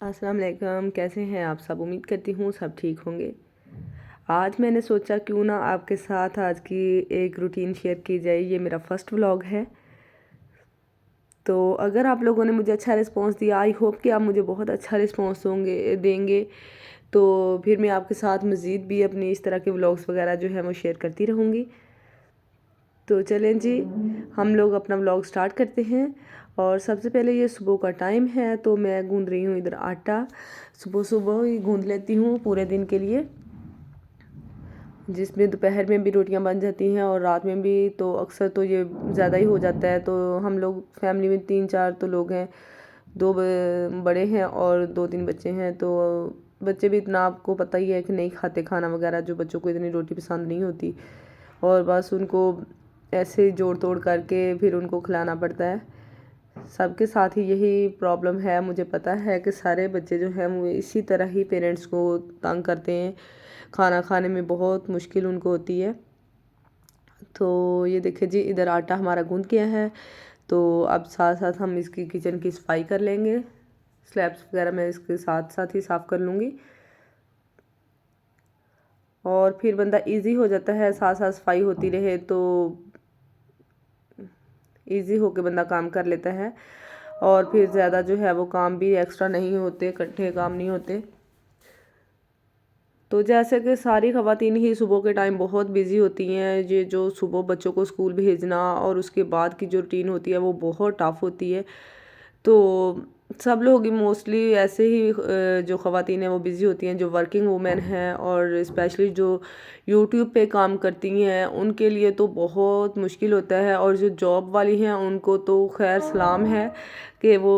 अस्सलाम वालेकुम, कैसे हैं आप सब। उम्मीद करती हूँ सब ठीक होंगे। आज मैंने सोचा क्यों ना आपके साथ आज की एक रूटीन शेयर की जाए। ये मेरा फर्स्ट व्लॉग है। तो अगर आप लोगों ने मुझे अच्छा रिस्पांस दिया, आई होप कि आप मुझे बहुत अच्छा रिस्पांस देंगे। तो फिर मैं आपके साथ मज़ीद भी अपनी इस तरह के व्लॉग्स वगैरह जो है वो शेयर करती रहूँगी। तो चलें जी, हम लोग अपना व्लॉग स्टार्ट करते हैं। और सबसे पहले ये सुबह का टाइम है, तो मैं गूंद रही हूँ इधर आटा। सुबह सुबह ही गूंद लेती हूँ पूरे दिन के लिए, जिसमें दोपहर में भी रोटियां बन जाती हैं और रात में भी। तो अक्सर तो ये ज़्यादा ही हो जाता है। तो हम लोग फैमिली में 3-4 तो लोग हैं, दो बड़े हैं और 2-3 बच्चे हैं। तो बच्चे भी इतना आपको पता ही है कि नहीं खाते खाना वगैरह, जो बच्चों को इतनी रोटी पसंद नहीं होती। और बस उनको ऐसे जोड़ तोड़ करके फिर उनको खिलाना पड़ता है। सबके साथ ही यही प्रॉब्लम है। मुझे पता है कि सारे बच्चे जो हैं वो इसी तरह ही पेरेंट्स को तंग करते हैं। खाना खाने में बहुत मुश्किल उनको होती है। तो ये देखिए जी, इधर आटा हमारा गूंद गया है। तो अब साथ साथ हम इसकी किचन की सफाई कर लेंगे। स्लैब्स वगैरह मैं इसके साथ साथ ही साफ़ कर लूँगी, और फिर बंदा इजी हो जाता है। साथ साथ सफाई होती रहे तो इजी होके बंदा काम कर लेता है। और फिर ज़्यादा जो है वो काम भी एक्स्ट्रा नहीं होते, इकट्ठे काम नहीं होते। तो जैसे कि सारी ख़वातीन ही सुबह के टाइम बहुत बिज़ी होती हैं। ये जो सुबह बच्चों को स्कूल भेजना और उसके बाद की जो रूटीन होती है वो बहुत टफ़ होती है। तो सब लोग ही मोस्टली ऐसे ही जो ख़वातीन हैं वो बिज़ी होती हैं, जो वर्किंग वूमेन हैं और स्पेशली जो यूट्यूब पे काम करती हैं उनके लिए तो बहुत मुश्किल होता है। और जो जॉब वाली हैं उनको तो खैर सलाम है कि वो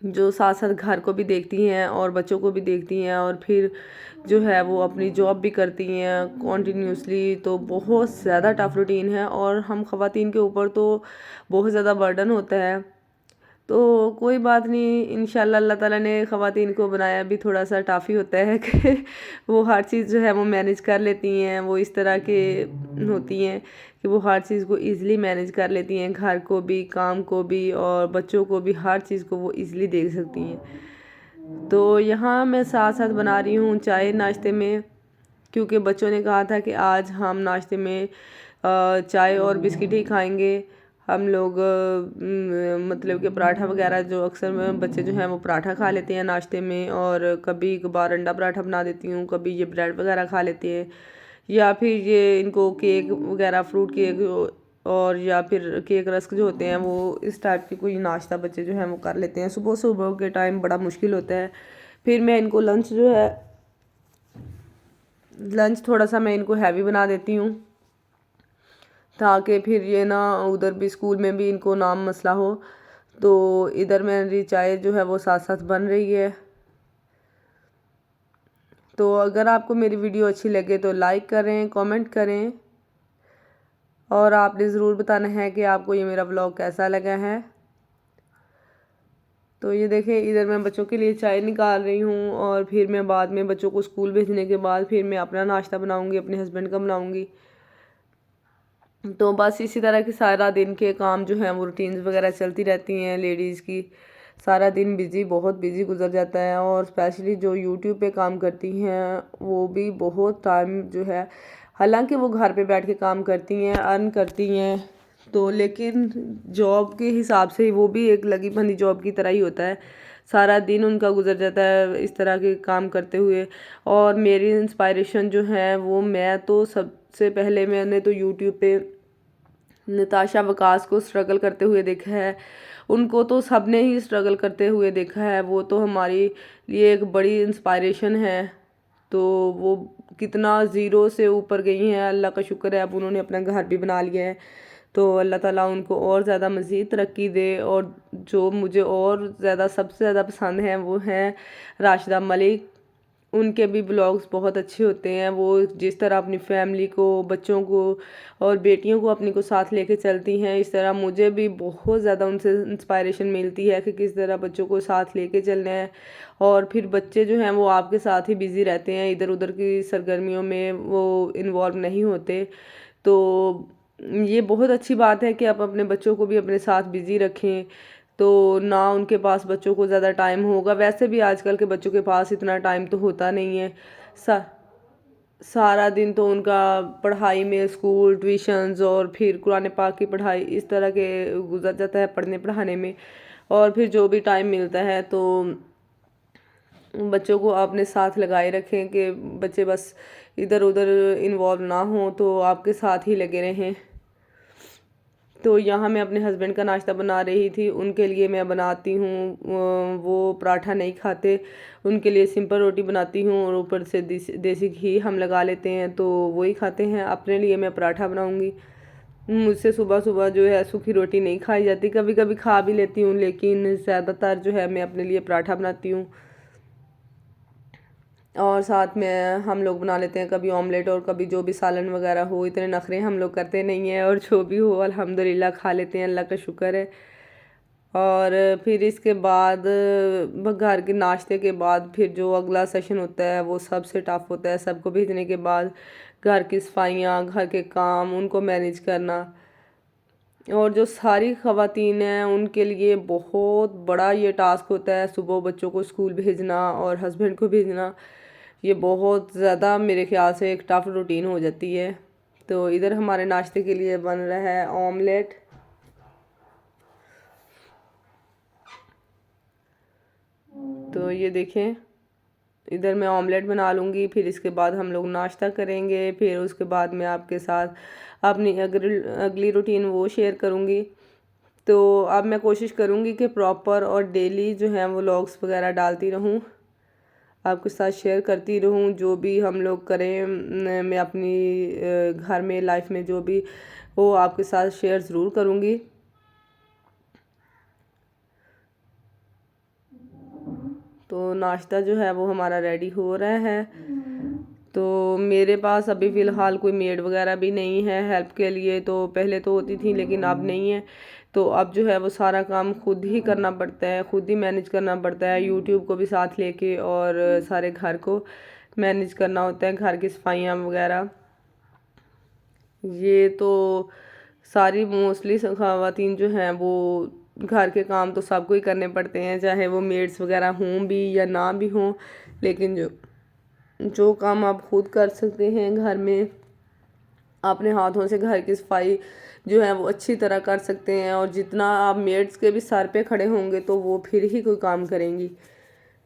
जो साथ साथ घर को भी देखती हैं और बच्चों को भी देखती हैं और फिर जो है वो अपनी जॉब भी करती हैं कॉन्टीन्यूसली। तो बहुत ज़्यादा टफ़ रूटीन है और हम ख़वातीन के ऊपर तो बहुत ज़्यादा बर्डन होता है। तो कोई बात नहीं, इंशाल्लाह अल्लाह ताला ने ख़वातीन को बनाया भी थोड़ा सा टफ़ ही होता है कि वो हर चीज़ जो है वो मैनेज कर लेती हैं। वो इस तरह के होती हैं कि वो हर चीज़ को ईज़िली मैनेज कर लेती हैं, घर को भी, काम को भी और बच्चों को भी, हर चीज़ को वो ईज़िली देख सकती हैं। तो यहाँ मैं साथ साथ बना रही हूँ चाय नाश्ते में, क्योंकि बच्चों ने कहा था कि आज हम नाश्ते में चाय और बिस्किट ही खाएंगे। हम लोग मतलब कि पराठा वगैरह, जो अक्सर में बच्चे जो हैं वो पराठा खा लेते हैं नाश्ते में, और कभी कभार अंडा पराठा बना देती हूँ, कभी ये ब्रेड वगैरह खा लेते हैं, या फिर ये इनको केक वगैरह, फ्रूट केक और या फिर केक रस्क जो होते हैं वो इस टाइप की कोई नाश्ता बच्चे जो हैं वो कर लेते हैं। सुबह सुबह के टाइम बड़ा मुश्किल होता है। फिर मैं इनको लंच थोड़ा सा मैं इनको हैवी बना देती हूँ, ताकि फिर ये ना उधर भी स्कूल में भी इनको नाम मसला हो। तो इधर मेरी चाय जो है वो साथ साथ बन रही है। तो अगर आपको मेरी वीडियो अच्छी लगे तो लाइक करें, कमेंट करें, और आपने ज़रूर बताना है कि आपको ये मेरा व्लॉग कैसा लगा है। तो ये देखें, इधर मैं बच्चों के लिए चाय निकाल रही हूँ और फिर मैं बाद में बच्चों को स्कूल भेजने के बाद फिर मैं अपना नाश्ता बनाऊँगी, अपने हस्बैंड का बनाऊँगी। तो बस इसी तरह की सारा दिन के काम जो हैं वो रूटीन्स वगैरह चलती रहती हैं लेडीज़ की। सारा दिन बहुत बिज़ी गुजर जाता है। और स्पेशली जो यूट्यूब पे काम करती हैं वो भी बहुत टाइम जो है, हालांकि वो घर पे बैठ के काम करती हैं, अर्न करती हैं, तो लेकिन जॉब के हिसाब से वो भी एक लगी बंदी जॉब की तरह ही होता है। सारा दिन उनका गुजर जाता है इस तरह के काम करते हुए। और मेरी इंस्पायरेशन जो है वो, मैं तो सबसे पहले मैंने तो यूट्यूब पे नताशा वकास को स्ट्रगल करते हुए देखा है। उनको तो सबने ही स्ट्रगल करते हुए देखा है। वो तो हमारी लिए एक बड़ी इंस्पायरेशन है। तो वो कितना ज़ीरो से ऊपर गई हैं, अल्लाह का शुक्र है। अब उन्होंने अपना घर भी बना लिया है। तो अल्लाह ताला उनको और ज़्यादा मज़ीद तरक्की दे। और जो मुझे और ज़्यादा सबसे ज़्यादा पसंद हैं वो हैं राशिदा मलिक। उनके भी ब्लॉग्स बहुत अच्छे होते हैं। वो जिस तरह अपनी फैमिली को, बच्चों को और बेटियों को अपनी को साथ लेके चलती हैं, इस तरह मुझे भी बहुत ज़्यादा उनसे इंस्पायरेशन मिलती है कि किस तरह बच्चों को साथ लेके चलना है। और फिर बच्चे जो हैं वो आपके साथ ही बिज़ी रहते हैं, इधर उधर की सरगर्मियों में वो इन्वॉल्व नहीं होते। तो ये बहुत अच्छी बात है कि आप अपने बच्चों को भी अपने साथ बिज़ी रखें। तो ना उनके पास बच्चों को ज़्यादा टाइम होगा। वैसे भी आजकल के बच्चों के पास इतना टाइम तो होता नहीं है। सा सारा दिन तो उनका पढ़ाई में, स्कूल, ट्यूशन्स और फिर कुरान पाक की पढ़ाई, इस तरह के गुजर जाता है पढ़ने पढ़ाने में। और फिर जो भी टाइम मिलता है तो बच्चों को अपने साथ लगाए रखें कि बच्चे बस इधर उधर इन्वॉल्व ना हों, तो आपके साथ ही लगे रहें। तो यहाँ मैं अपने हस्बैंड का नाश्ता बना रही थी, उनके लिए मैं बनाती हूँ, वो पराठा नहीं खाते, उनके लिए सिंपल रोटी बनाती हूँ और ऊपर से देसी घी हम लगा लेते हैं तो वही खाते हैं। अपने लिए मैं पराठा बनाऊँगी। मुझसे सुबह सुबह जो है सूखी रोटी नहीं खाई जाती, कभी कभी खा भी लेती हूँ, लेकिन ज़्यादातर जो है मैं अपने लिए पराठा बनाती हूँ। और साथ में हम लोग बना लेते हैं कभी ऑमलेट और कभी जो भी सालन वगैरह हो। इतने नखरे हम लोग करते नहीं हैं, और जो भी हो अल्हम्दुलिल्लाह खा लेते हैं, अल्लाह का शुक्र है। और फिर इसके बाद घर के नाश्ते के बाद फिर जो अगला सेशन होता है वो सबसे टफ़ होता है। सबको भेजने के बाद घर की सफाइयाँ, घर के काम, उनको मैनेज करना, और जो सारी ख़वातीन हैं उनके लिए बहुत बड़ा ये टास्क होता है, सुबह बच्चों को स्कूल भेजना और हस्बैंड को भेजना। ये बहुत ज़्यादा मेरे ख्याल से एक टफ़ रूटीन हो जाती है। तो इधर हमारे नाश्ते के लिए बन रहा है ऑमलेट। तो ये देखें, इधर मैं ऑमलेट बना लूँगी, फिर इसके बाद हम लोग नाश्ता करेंगे, फिर उसके बाद मैं आपके साथ अपनी अगली रूटीन वो शेयर करूँगी। तो अब मैं कोशिश करूँगी कि प्रॉपर और डेली जो है वो व्लॉग्स वगैरह डालती रहूँ, आपके साथ शेयर करती रहूँ जो भी हम लोग करें। मैं अपनी घर में लाइफ में जो भी वो आपके साथ शेयर ज़रूर करूँगी। तो नाश्ता जो है वो हमारा रेडी हो रहा है। तो मेरे पास अभी फ़िलहाल कोई मेड वगैरह भी नहीं है हेल्प के लिए। तो पहले तो होती थी लेकिन अब नहीं है। तो अब जो है वो सारा काम खुद ही करना पड़ता है, खुद ही मैनेज करना पड़ता है, यूट्यूब को भी साथ लेके, और सारे घर को मैनेज करना होता है, घर की सफाइयाँ वगैरह। ये तो सारी मोस्टली ख़वातीन जो हैं वो घर के काम तो सबको ही करने पड़ते हैं, चाहे वो मेड्स वगैरह हों भी या ना भी हों। लेकिन जो काम आप खुद कर सकते हैं घर में, अपने हाथों से घर की सफाई जो है वो अच्छी तरह कर सकते हैं, और जितना आप मेड्स के भी सर पे खड़े होंगे तो वो फिर ही कोई काम करेंगी।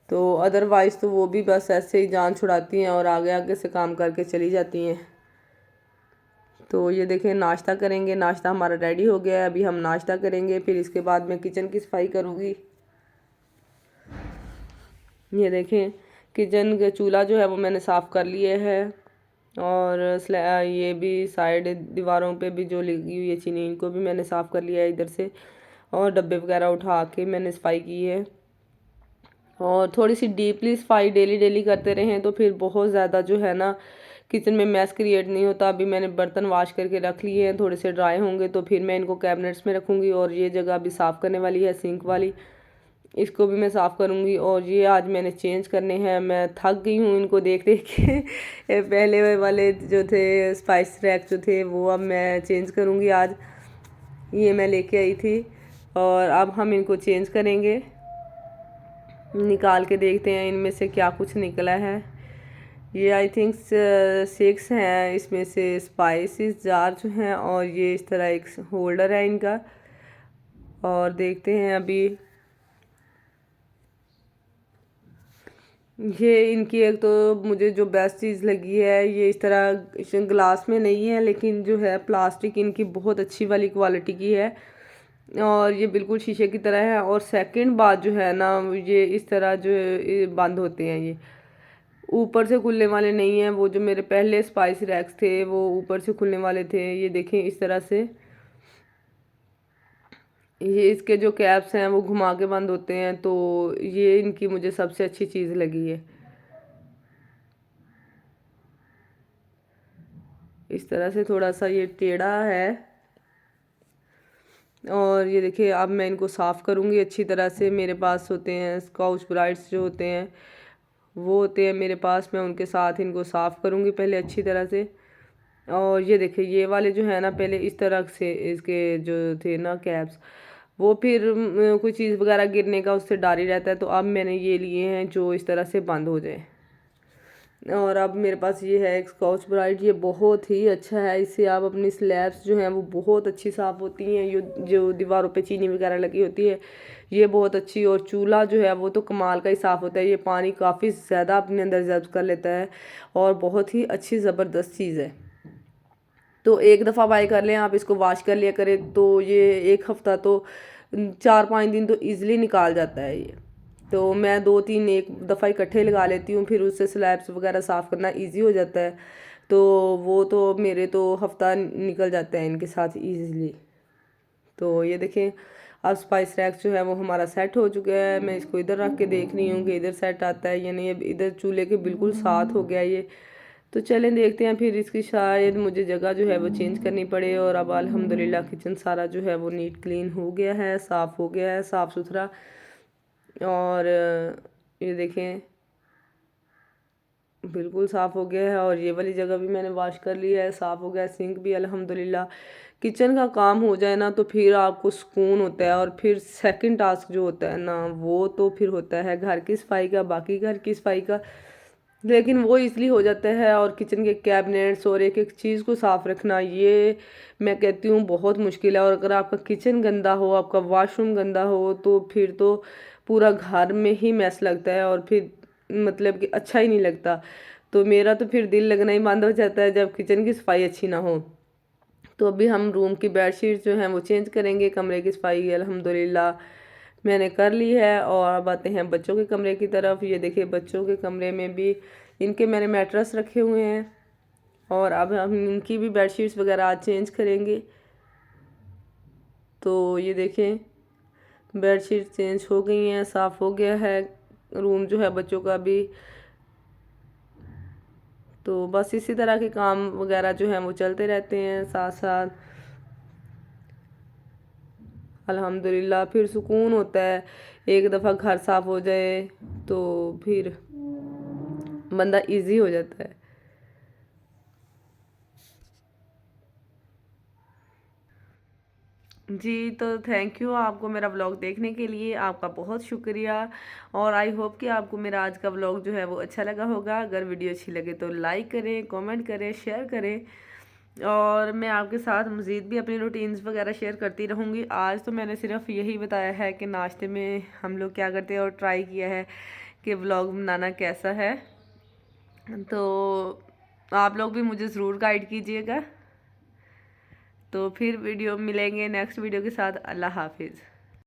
तो अदरवाइज़ तो वो भी बस ऐसे ही जान छुड़ाती हैं और आगे आगे से काम करके चली जाती हैं। तो ये देखें, नाश्ता करेंगे, नाश्ता हमारा रेडी हो गया है, अभी हम नाश्ता करेंगे, फिर इसके बाद मैं किचन की सफाई करूँगी। ये देखें, किचन का चूल्हा जो है वो मैंने साफ़ कर लिया है, और ये भी साइड दीवारों पे भी जो लगी हुई है चीनी, इनको भी मैंने साफ़ कर लिया है इधर से, और डब्बे वगैरह उठा के मैंने सफाई की है। और थोड़ी सी डीपली सफाई डेली डेली करते रहें तो फिर बहुत ज़्यादा जो है ना किचन में मैस क्रिएट नहीं होता। अभी मैंने बर्तन वॉश करके रख लिए हैं, थोड़े से ड्राई होंगे तो फिर मैं इनको कैबिनेट्स में रखूँगी। और ये जगह भी साफ़ करने वाली है, सिंक वाली, इसको भी मैं साफ़ करूँगी। और ये आज मैंने चेंज करने हैं, मैं थक गई हूँ इनको देख देख के पहले वाले जो थे स्पाइस रैक जो थे वो अब मैं चेंज करूँगी। आज ये मैं लेके आई थी, और अब हम इनको चेंज करेंगे। निकाल के देखते हैं इनमें से क्या कुछ निकला है। ये आई थिंक 6 हैं, इसमें से स्पाइसेस जार जो हैं, और ये इस तरह एक होल्डर है इनका। और देखते हैं अभी ये इनकी एक तो मुझे जो बेस्ट चीज़ लगी है, ये इस तरह ग्लास में नहीं है लेकिन जो है प्लास्टिक इनकी बहुत अच्छी वाली क्वालिटी की है, और ये बिल्कुल शीशे की तरह है। और सेकंड बात जो है ना, ये इस तरह जो बंद होते हैं, ये ऊपर से खुलने वाले नहीं हैं। वो जो मेरे पहले स्पाइस रैक्स थे वो ऊपर से खुलने वाले थे। ये देखें इस तरह से, ये इसके जो कैप्स हैं वो घुमा के बंद होते हैं। तो ये इनकी मुझे सबसे अच्छी चीज़ लगी है। इस तरह से थोड़ा सा ये टेढ़ा है। और ये देखिए, अब मैं इनको साफ़ करूँगी अच्छी तरह से। मेरे पास होते हैं स्कॉच ब्राइट्स जो होते हैं वो होते हैं मेरे पास, मैं उनके साथ इनको साफ़ करूँगी पहले अच्छी तरह से। और ये देखिए, ये वाले जो है ना, पहले इस तरह से इसके जो थे ना कैप्स, वो फिर कोई चीज़ वगैरह गिरने का उससे डर ही रहता है। तो अब मैंने ये लिए हैं जो इस तरह से बंद हो जाए। और अब मेरे पास ये है एक स्कॉच ब्राइट, ये बहुत ही अच्छा है। इससे आप अपनी स्लैब्स जो हैं वो बहुत अच्छी साफ़ होती हैं। ये जो दीवारों पे चीनी वगैरह लगी होती है ये बहुत अच्छी, और चूल्हा जो है वो तो कमाल का ही साफ़ होता है। ये पानी काफ़ी ज़्यादा अपने अंदर जब्त कर लेता है और बहुत ही अच्छी ज़बरदस्त चीज़ है। तो एक दफ़ा बाय कर लें आप, इसको वॉश कर लिया करें तो ये एक हफ़्ता तो 4-5 दिन तो ईज़िली निकाल जाता है ये। तो मैं 2-3 एक दफ़ा इकट्ठे लगा लेती हूँ, फिर उससे स्लैब्स वगैरह साफ़ करना ईज़ी हो जाता है। तो वो तो मेरे तो हफ़्ता निकल जाता है इनके साथ ईज़िली। तो ये देखें, अब स्पाइस रैक्स जो है वो हमारा सेट हो चुका है। मैं इसको इधर रख के देख रही हूँ कि इधर सेट आता है या नहीं। अब इधर चूल्हे के बिल्कुल साथ हो गया ये। तो चलें देखते हैं, फिर इसकी शायद मुझे जगह जो है वो चेंज करनी पड़े। और अब अल्हम्दुलिल्लाह किचन सारा जो है वो नीट क्लीन हो गया है, साफ़ हो गया है, साफ़ सुथरा। और ये देखें बिल्कुल साफ़ हो गया है। और ये वाली जगह भी मैंने वॉश कर लिया है, साफ़ हो गया है। सिंक भी अल्हम्दुलिल्लाह। किचन का काम हो जाए ना तो फिर आपको सुकून होता है। और फिर सेकंड टास्क जो होता है ना वो तो फिर होता है घर की सफाई का, बाकी घर की सफाई का। लेकिन वो इसलिए हो जाता है। और किचन के कैबिनेट्स और एक एक चीज़ को साफ़ रखना ये मैं कहती हूँ बहुत मुश्किल है। और अगर आपका किचन गंदा हो, आपका वॉशरूम गंदा हो तो फिर तो पूरा घर में ही मैस लगता है और फिर मतलब कि अच्छा ही नहीं लगता। तो मेरा तो फिर दिल लगना ही बंद हो जाता है जब किचन की सफाई अच्छी ना हो। तो अभी हम रूम की बेडशीट जो हैं वो चेंज करेंगे। कमरे की सफाई अल्हम्दुलिल्लाह मैंने कर ली है। और अब आते हैं बच्चों के कमरे की तरफ। ये देखिए बच्चों के कमरे में भी इनके मैंने मैट्रेस रखे हुए हैं और अब हम इनकी भी बेडशीट्स वगैरह आज चेंज करेंगे। तो ये देखें बेडशीट चेंज हो गई हैं, साफ़ हो गया है रूम जो है बच्चों का भी। तो बस इसी तरह के काम वगैरह जो हैं वो चलते रहते हैं साथ साथ। अल्हम्दुलिल्लाह फिर सुकून होता है। एक दफ़ा घर साफ़ हो जाए तो फिर बंदा इजी हो जाता है। जी, तो थैंक यू आपको मेरा व्लॉग देखने के लिए, आपका बहुत शुक्रिया। और आई होप कि आपको मेरा आज का व्लॉग जो है वो अच्छा लगा होगा। अगर वीडियो अच्छी लगे तो लाइक करें, कमेंट करें, शेयर करें। और मैं आपके साथ मज़ीद भी अपनी रूटीन्स वगैरह शेयर करती रहूँगी। आज तो मैंने सिर्फ यही बताया है कि नाश्ते में हम लोग क्या करते हैं और ट्राई किया है कि व्लॉग बनाना कैसा है। तो आप लोग भी मुझे ज़रूर गाइड कीजिएगा। तो फिर वीडियो मिलेंगे नेक्स्ट वीडियो के साथ। अल्लाह हाफिज़।